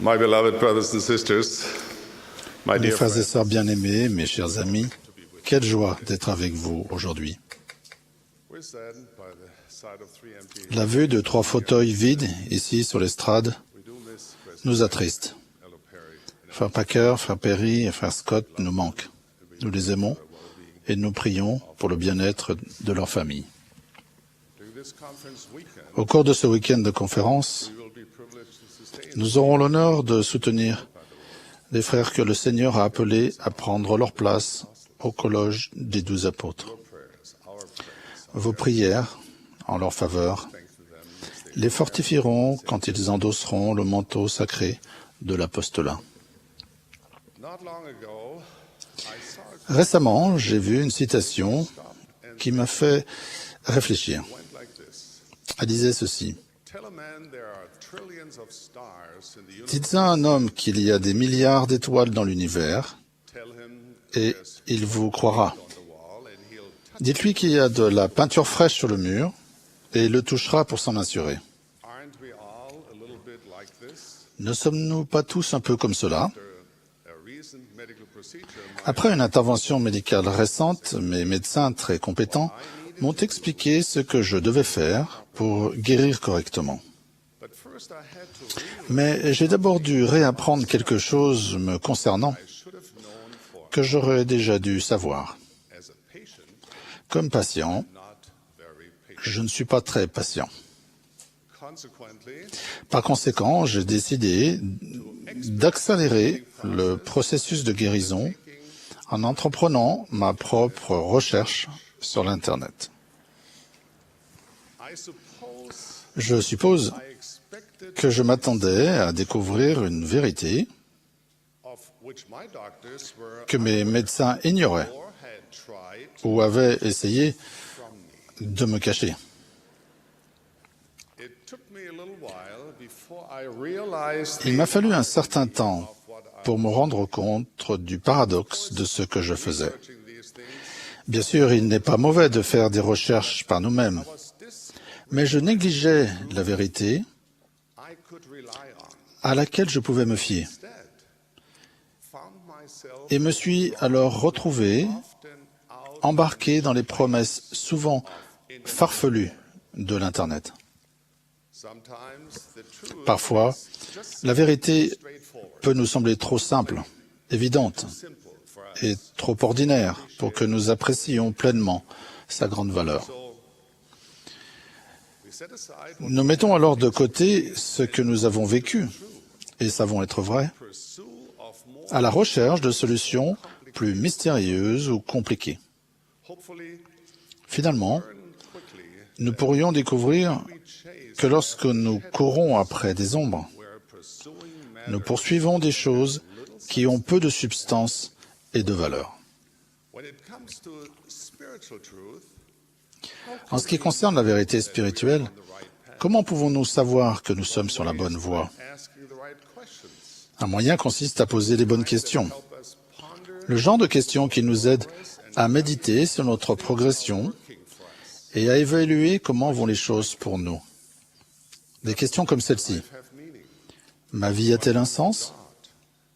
My beloved brothers and sisters, my Mes dear frères et friends, sœurs bien-aimés, mes chers amis, quelle joie d'être avec vous aujourd'hui. we're saddened by the sight of three empty La vue de 3 fauteuils vides ici sur l'estrade We do miss President nous attriste. Ello Perry. Frère Packer, frère Perry et frère Scott nous manquent. Nous les aimons et nous prions pour le bien-être de leur famille. During this conference weekend, Au cours de ce week-end de conférence, we will be privileged to sustain nous aurons l'honneur de soutenir les frères que le Seigneur a appelés à prendre leur place au collège des 12 apôtres. prayers, our prayers, Vos prières en leur faveur strengthen them as they les fortifieront quand ils endosseront le manteau sacré de l'apostolat. Not long ago, I saw it Récemment, j'ai vu une citation qui m'a fait réfléchir. went like this. Elle disait ceci. Tell a man there are trillions of stars in the universe. Dites à un homme qu'il y a des milliards d'étoiles dans l'univers Tell him et il vous croira. on the wall and he'll touch. Dites-lui qu'il y a de la peinture fraîche sur le mur et il le touchera pour s'en assurer. Aren't we all a little bit like this? Ne sommes-nous pas tous un peu comme cela? After a recent medical procedure, Après une intervention médicale récente, mes médecins très compétents m'ont expliqué ce que je devais faire pour guérir correctement. but first I had to realize Mais j'ai d'abord dû réapprendre quelque chose me concernant I should have known for que j'aurais déjà dû savoir. as a patient, Comme patient, not very patient. je ne suis pas très patient. Consequently, Par conséquent, j'ai décidé d'accélérer le processus de guérison en entreprenant ma propre recherche sur l'Internet. I suppose Je suppose I expected que je m'attendais à découvrir une vérité of which my doctors were que mes médecins ignoraient or had tried ou avaient essayé from me. de me cacher. It took me a little while before I realized Il m'a fallu un certain temps pour me rendre compte du paradoxe de ce que je faisais. searching these things Bien sûr, il n'est pas mauvais de faire des recherches par nous-mêmes, was this mais je négligeais la vérité I could rely on. à laquelle je pouvais me fier. Instead, found myself Et me suis alors retrouvé often out embarqué dans les promesses souvent farfelues de l'Internet. sometimes the truth Parfois, is just la vérité straightforward, peut nous sembler trop simple, évidente simple for us. et trop ordinaire pour que nous apprécions pleinement sa grande valeur. So we set aside what Nous mettons alors de côté ce que nous avons vécu et savons être vrai pursuit of more, à la recherche de solutions plus mystérieuses ou compliquées. hopefully Finalement, learn quickly nous pourrions découvrir we chase que lorsque nous courons après des ombres, we're pursuing nous matters poursuivons des choses qui ont peu de substance et de valeur. when it comes to spiritual truth. En ce qui concerne la vérité spirituelle, comment pouvons-nous savoir que nous sommes sur la bonne voie? Asking the right questions Un moyen consiste à poser les bonnes questions. help us ponder Le genre de questions qui nous aident à méditer sur notre progression working for us. et à évaluer comment vont les choses pour nous. Des questions comme celle-ci. Have meaning. Ma vie a-t-elle un sens?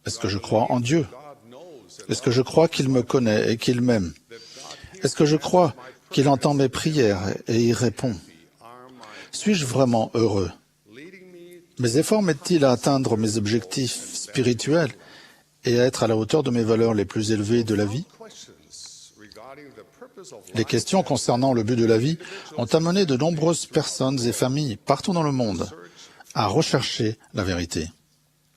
Est-ce que je crois en Dieu? God knows and Est-ce que je crois qu'il me connaît et qu'il m'aime? that God Est-ce que je crois qu'il entend mes prières et y répond? are my Suis-je vraiment heureux? leading me Mes efforts m'aident-ils à atteindre mes objectifs spirituels et à être à la hauteur de mes valeurs les plus élevées de la vie? questions regarding the purpose of Les life questions concernant le but de la vie ont amené de nombreuses personnes et familles partout dans le monde à rechercher la vérité.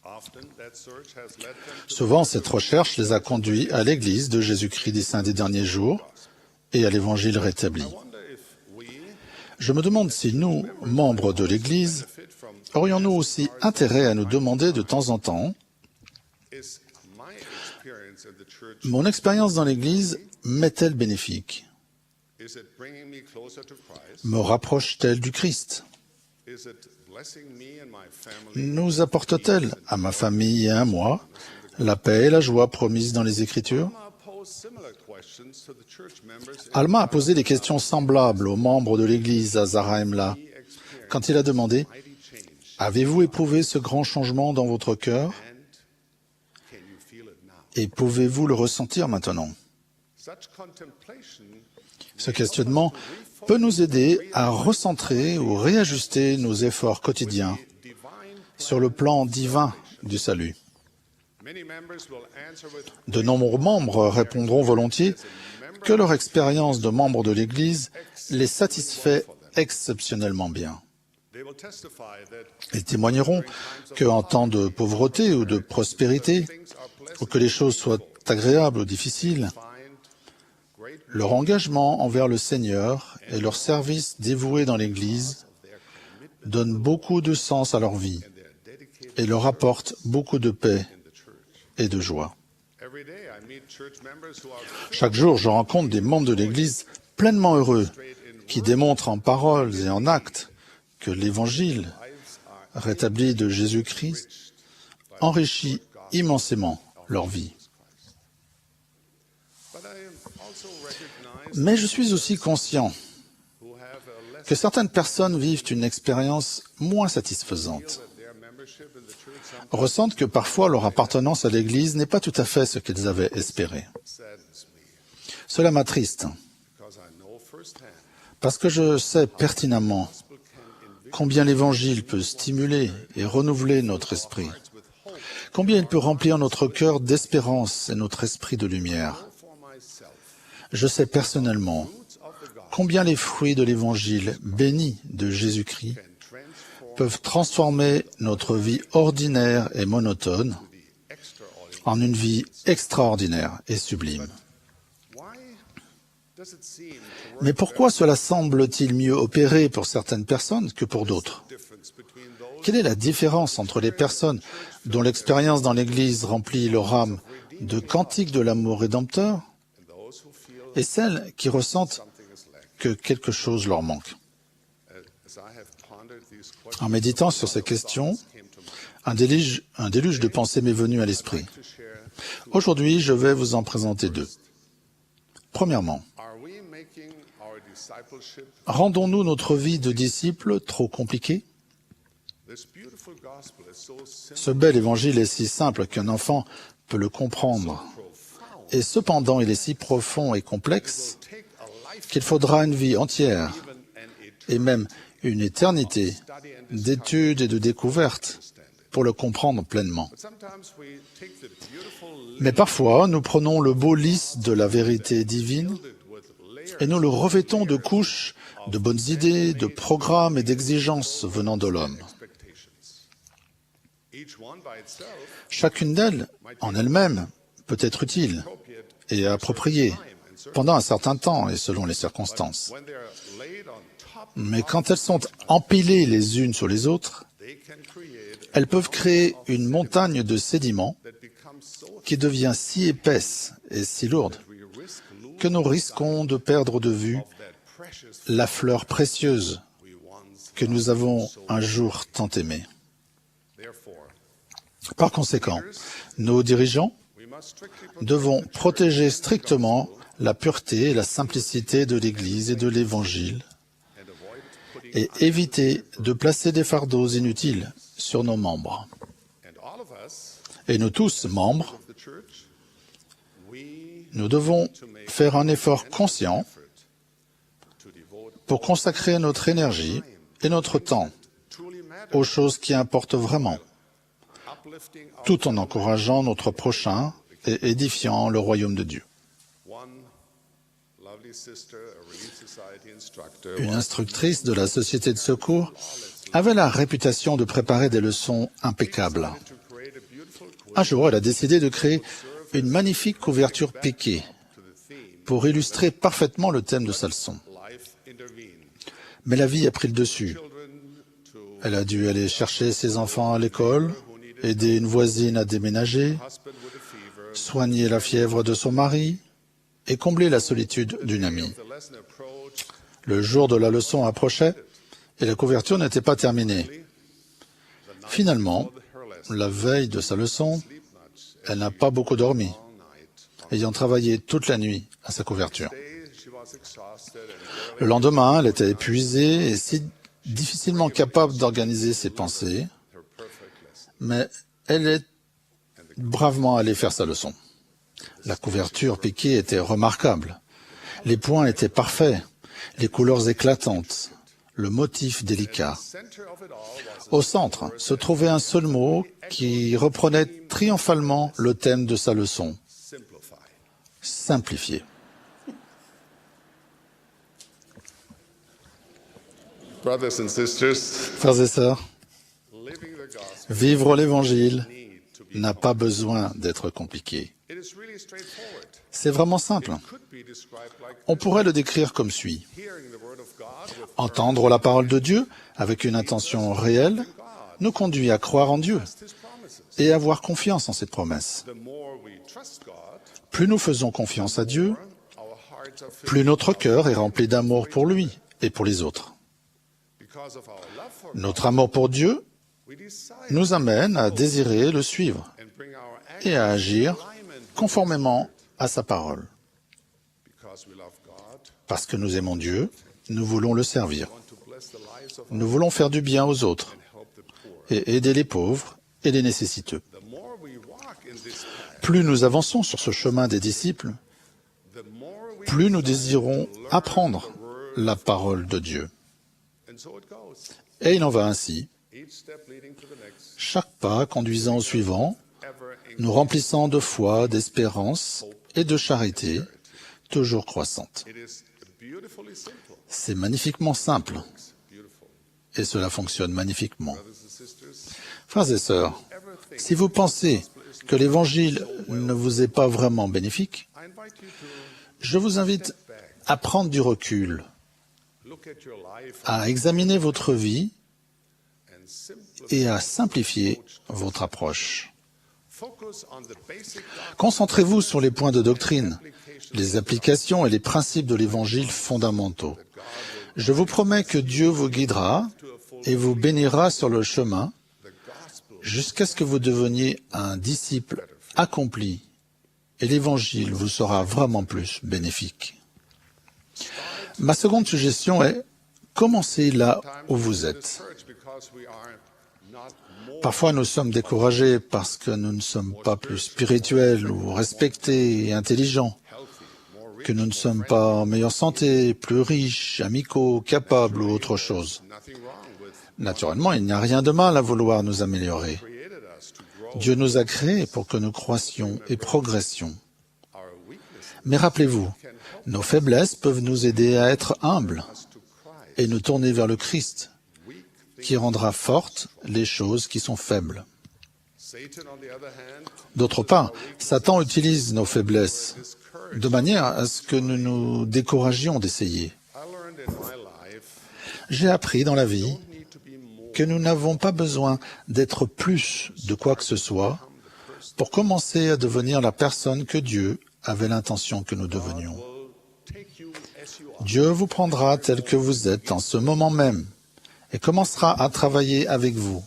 often that search has led them to Souvent, cette recherche les a conduits à l'Église de Jésus-Christ des Saints des derniers jours et à l'Évangile rétabli. wonder if we Je me demande si nous, membres de l'Église, fit from aurions-nous aussi intérêt à nous demander de temps en temps, is my experience in the church mon expérience dans l'Église m'est-elle bénéfique? is it bringing me closer to Christ? Me rapproche-t-elle du Christ? Is it blessing me and my family? Nous apporte-t-elle à ma famille et à moi la paix et la joie promises dans les Écritures? Alma posed similar questions to the church members in Alma a posé des questions semblables aux membres de l'Église à Zarahemla he experienced quand il a demandé mighty change. « Avez-vous éprouvé ce grand changement dans votre cœur? And can you feel it now? Et pouvez-vous le ressentir maintenant? Such contemplation Ce questionnement peut nous aider à recentrer ou réajuster nos efforts quotidiens divine. sur le plan divin du salut. Many members will answer with De nombreux membres répondront volontiers que leur expérience de membre de l'Église les satisfait exceptionnellement bien. they will testify that Ils témoigneront qu'en temps de pauvreté ou de prospérité, things are ou pleasant que les choses soient agréables ou difficiles, find great leur engagement envers le Seigneur et leur service dévoué dans l'Église donnent beaucoup de sens à leur vie they're dedicated et leur apportent beaucoup de paix in the church. et de joie. Every day I meet church members who are Chaque jour, je rencontre des membres de l'Église pleinement heureux, qui démontrent en paroles et en actes que l'Évangile, rétabli de Jésus-Christ, enrichit immensément leur vie. but I also recognize Mais je suis aussi conscient who have a less que certaines personnes vivent une expérience moins satisfaisante, that their membership in the church ressentent que parfois leur appartenance à l'Église n'est pas tout à fait ce qu'ils avaient espéré. saddens me Cela m'attriste, because I know firsthand parce que je sais pertinemment gospel can combien l'Évangile peut stimuler et renouveler notre esprit, invest with hope combien il peut remplir notre cœur d'espérance et notre esprit de lumière. for myself. Je sais personnellement Roots of the gospel combien les fruits de l'Évangile béni de Jésus-Christ can transform peuvent transformer notre vie ordinaire et monotone the extraordinary. en une vie extraordinaire et sublime. Why does it seem to work Mais pourquoi cela semble-t-il mieux opérer pour certaines personnes que pour d'autres? difference between those Quelle est la différence entre les personnes dont l'expérience dans l'Église remplit leur âme de cantiques de l'amour rédempteur and those who feel et celles qui ressentent something is lacking? que quelque chose leur manque? As I have pondered these questions, En méditant sur ces questions, came to mind un déluge de pensées m'est venu à l'esprit. to share. Aujourd'hui, je vais vous en présenter deux. Premièrement, Are we making our discipleship rendons-nous notre vie de disciples trop compliquée? this beautiful gospel is so simple, Ce bel évangile est si simple qu'un enfant peut le comprendre. profound, Et cependant, il est si profond et complexe take a life qu'il faudra une vie entière even an et même une éternité study and d'études et de découvertes pour le comprendre pleinement. But sometimes we take the beautiful Mais parfois, nous prenons le beau lys de la vérité divine loaded with layers et nous le revêtons de couches de bonnes idées, de programmes et d'exigences venant de l'homme. expectations. Each one by itself Chacune d'elles, en elle-même, peut être utile appropriate et appropriée pendant un certain temps et selon les circonstances. when they are laid on top, Mais quand elles sont empilées les unes sur les autres, they can create elles peuvent créer une montagne de sédiments that becomes so qui devient si épaisse et si lourde we risk losing que nous risquons de perdre de vue that precious la fleur précieuse we once. que nous avons un jour tant aimée. Therefore, Par conséquent, nos dirigeants we must strictly devons protéger strictement la pureté et la simplicité de l'Église et de l'Évangile and avoid putting et éviter de placer des fardeaux inutiles sur nos membres. and all of us Et nous tous, membres, of the church, we nous devons faire un effort conscient effort to devote pour consacrer notre énergie et notre temps truly matter, aux choses qui importent vraiment, uplifting our tout en encourageant notre prochain et édifiant le royaume de Dieu. one lovely sister, a Relief Society instructor, Une instructrice de la Société de secours avait la réputation de préparer des leçons impeccables. to create a beautiful quilt Un jour, elle a décidé de créer une magnifique couverture piquée to the theme, pour illustrer parfaitement le thème de sa leçon. life intervened. Mais la vie a pris le dessus. Children to Elle a dû aller chercher ses enfants à l'école, aider une voisine à déménager, husband with a fever. soigner la fièvre de son mari et combler la solitude d'une amie. The lesson approached. Le jour de la leçon approchait et la couverture n'était pas terminée. Finalement, Her lesson la veille de sa leçon, sleep much elle n'a pas beaucoup dormi, all night. ayant travaillé toute la nuit à sa couverture. Day she was exhausted and Le lendemain, elle était épuisée et si difficilement capable d'organiser ses pensées, her perfect lesson. mais elle est bravement allée faire sa leçon. La couverture piquée était remarquable. Les points étaient parfaits, les couleurs éclatantes, le motif délicat. Center of it all was Au centre se trouvait un seul mot qui reprenait triomphalement le thème de sa leçon, simplify. simplifier. Brothers and sisters, Frères et sœurs, living the gospel vivre l'Évangile need to be. n'a pas besoin d'être compliqué. It is really straightforward. C'est vraiment simple. Could be described like On pourrait le décrire comme suit. hearing the word of God with Entendre la parole de Dieu avec une intention réelle nous conduit à croire en Dieu His promises. et avoir confiance en cette promesse. The more we trust God, Plus nous faisons confiance à Dieu, our hearts are filled plus notre cœur est rempli d'amour pour lui et pour les autres. because of our love for Notre amour pour Dieu we desire nous amène à désirer le suivre and bring our et à agir alignment conformément à sa parole. because we love God. Parce que nous aimons Dieu, nous voulons le servir. Want to bless the lives of Nous voulons faire du bien aux autres help the poor. et aider les pauvres et les nécessiteux. The more we walk in this path, Plus nous avançons sur ce chemin des disciples, the more we plus nous désirons apprendre la parole de Dieu. and so it goes. Et il en va ainsi, Each step leading to the next, chaque pas conduisant au suivant, ever nous remplissant de foi, d'espérance et de charité, toujours croissante. it is beautifully simple. C'est magnifiquement simple It's beautiful. et cela fonctionne magnifiquement. Brothers and sisters, Frères et sœurs, everything si vous pensez que l'Évangile ne vous est pas vraiment bénéfique, I invite you to je vous invite à prendre du recul, look at your life à examiner votre vie and simplify. et à simplifier votre approche. Focus on the basic doctrine Concentrez-vous sur les points de doctrine, les applications et les principes de l'Évangile fondamentaux. Je vous promets que Dieu vous guidera et vous bénira sur le chemin the gospel. jusqu'à ce que vous deveniez un disciple accompli et l'Évangile vous sera vraiment plus bénéfique. Ma seconde suggestion est commencez là où vous êtes. Discouraged because we are not more Parfois nous sommes découragés parce que nous ne sommes pas plus spirituels ou respectés et intelligents, healthy, more rich, que nous ne sommes pas en meilleure santé, plus riches, amicaux, capables ou autre chose. nothing wrong with Naturellement, il n'y a rien de mal à vouloir nous améliorer. created us to grow Dieu nous a créés pour que nous croissions et progressions. our weaknesses Mais rappelez-vous, nos faiblesses peuvent nous aider à être humbles to Christ. et nous tourner vers le Christ, Weak qui rendra fortes les choses qui sont faibles. Satan, on the other hand, D'autre part, Satan utilise nos faiblesses discouraged. de manière à ce que nous nous découragions d'essayer. I learned in my life, J'ai appris dans la vie don't need to be more que nous n'avons pas besoin d'être plus de quoi que ce soit pour commencer à devenir la personne que Dieu avait l'intention que nous devenions. will take you as you are. Dieu vous prendra tel que vous êtes en ce moment même et commencera à travailler avec vous.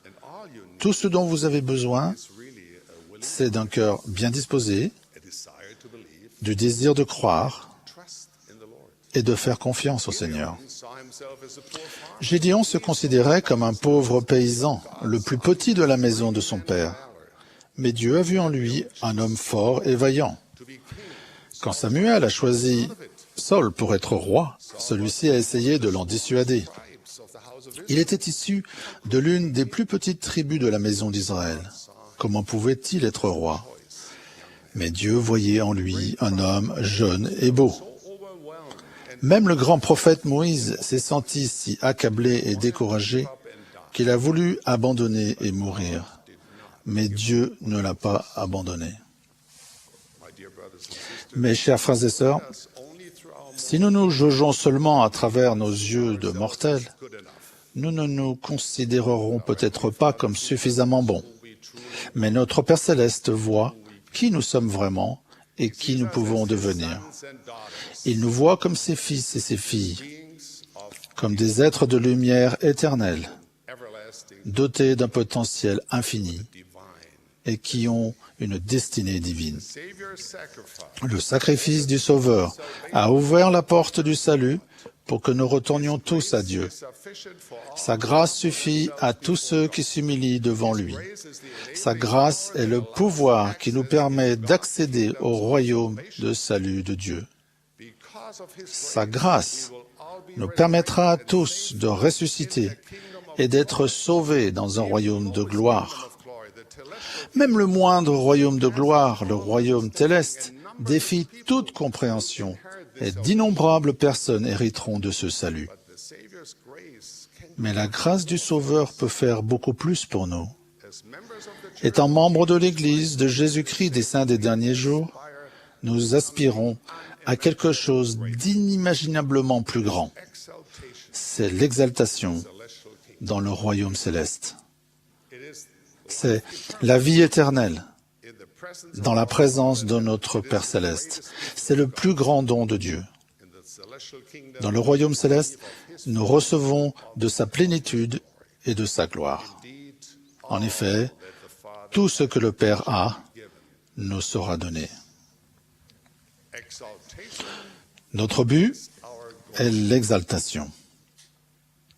And all you need Tout ce dont vous avez besoin, is really a willing, c'est d'un cœur bien disposé, a desire to believe, du désir de croire trust in the Lord. et de faire confiance au Seigneur. He saw himself as a poor farmer. Gédéon se considérait comme un pauvre paysan, le plus petit de la maison de son père. Mais Dieu a vu en lui un homme fort et vaillant. To be king, Quand Samuel a choisi Saul pour être roi, celui-ci a essayé de l'en dissuader. tribes of the house of Israel. Il était issu de l'une des plus petites tribus de la maison d'Israël. Comment pouvait-il être roi? Mais Dieu voyait en lui un homme jeune et beau. Overwhelmed and Même le grand prophète Moïse s'est senti si accablé et découragé qu'il a voulu abandonner et mourir. Mais Dieu ne l'a pas abandonné. my dear brothers and sisters, Mes chers frères et sœurs, us only through our si nous nous jaugeons seulement à travers nos yeux de mortels, good enough. nous ne nous considérerons peut-être pas comme suffisamment bons. We truly Mais notre Père Céleste voit qui nous sommes vraiment et qui nous pouvons devenir. sons and daughters, Il nous voit comme ses fils et ses filles, beings of comme des êtres de lumière éternelle, everlasting dotés d'un potentiel infini divine. et qui ont une destinée divine. Savior's sacrifice Le sacrifice du Sauveur a ouvert la porte du salut pour que nous retournions tous à Dieu. is sufficient for all. Sa grâce suffit à tous ceux qui s'humilient devant lui. Sa grâce est le pouvoir qui nous permet d'accéder au royaume de salut de Dieu. Because of his Sa grâce nous permettra à tous de ressusciter et d'être sauvés dans un royaume de gloire. glory, the celestial Même le moindre royaume de gloire, le royaume céleste, défie toute compréhension et d'innombrables personnes hériteront de ce salut. the Savior's grace can, Mais la grâce du Sauveur peut faire beaucoup plus pour nous. as members of the church, Étant membres de l'Église de Jésus-Christ des saints des derniers jours, nous aspirons à quelque chose d'inimaginablement plus grand. exaltation, C'est l'exaltation celestial king. dans le royaume céleste. It is C'est la vie éternelle in the presence dans la présence de notre Père céleste. C'est le plus grand don de Dieu. in the celestial kingdom. Dans le royaume céleste, nous recevons de sa plénitude et de sa gloire. Indeed, En effet, that the Father tout ce que le Père a nous sera donné. exaltation, Notre but our est l'exaltation.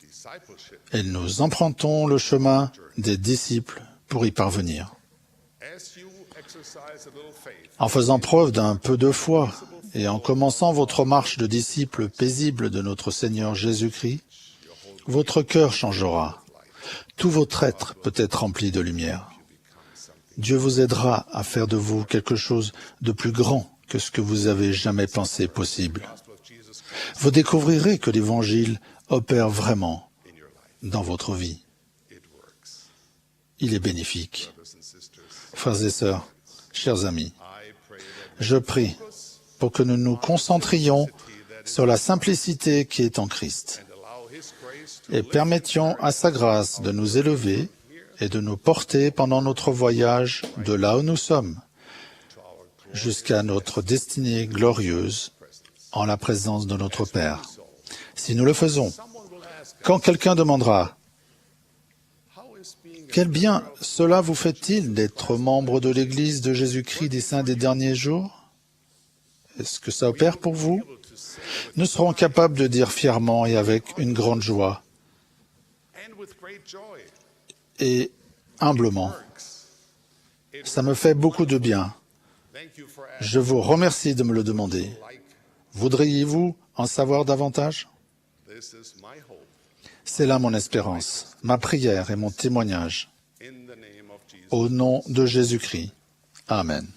discipleship. Et nous empruntons le chemin des disciples pour y parvenir. As you exercise a little faith, En faisant preuve d'un peu de foi et en commençant votre marche de disciple paisible de notre Seigneur Jésus-Christ, votre cœur changera. Tout votre être peut être rempli de lumière. Dieu vous aidera à faire de vous quelque chose de plus grand que ce que vous avez jamais pensé possible. Vous découvrirez que l'Évangile opère vraiment dans votre vie. Il est bénéfique. Frères et sœurs, chers amis, je prie pour que nous nous concentrions sur la simplicité qui est en Christ et permettions à sa grâce de nous élever et de nous porter pendant notre voyage de là où nous sommes jusqu'à notre destinée glorieuse en la présence de notre Père. Si nous le faisons, quand quelqu'un demandera « Quel bien cela vous fait-il d'être membre de l'Église de Jésus-Christ des saints des derniers jours ? Est-ce que ça opère pour vous ?» Nous serons capables de dire fièrement et avec une grande joie and with great joy, et humblement « Ça me fait beaucoup de bien. thank you for Je vous remercie de me le demander. Voudriez-vous en savoir davantage ? this is my hope C'est là mon espérance, ma prière et mon témoignage. in the name of Jesus. Au nom de Jésus-Christ. Amen.